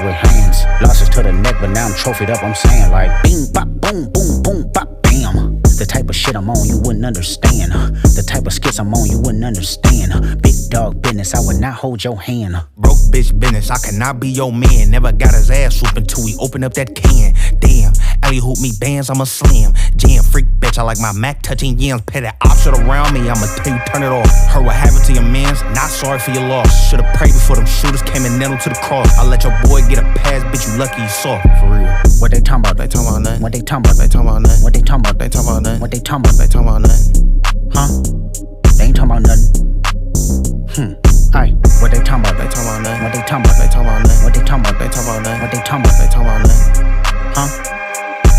with hands. Losses to the neck, but now I'm trophied up. I'm saying like bing, bop, boom, boom, boom, bop, bam. The type of shit I'm on, you wouldn't understand. The type of skits I'm on, you wouldn't understand. Big dog business, I would not hold your hand. Broke bitch business, I cannot be your man. Never got his ass whooped until we open up that can. Damn, alley hoop me bands, I'm a slam. Jam freak bitch, I like my Mac touching yams. Petty option around me, I'ma tell you turn it off. Heard what happened to your mans, not sorry for your loss. Should've prayed before them shooters came and nailed him to the cross. I let your boy get a pass, bitch, you lucky you saw. For real. What they talking about? They talking about nothing. What they talking about? They talking about nothing. What they talking about? They talking about nothing. What they talking about? They talking about nothing. Huh? They ain't talking about nothing. Aye. What they talking about? They talking about nothing. What they talking about? They talking about nothing. What they talking about? They talking about nothing. What they talking about? They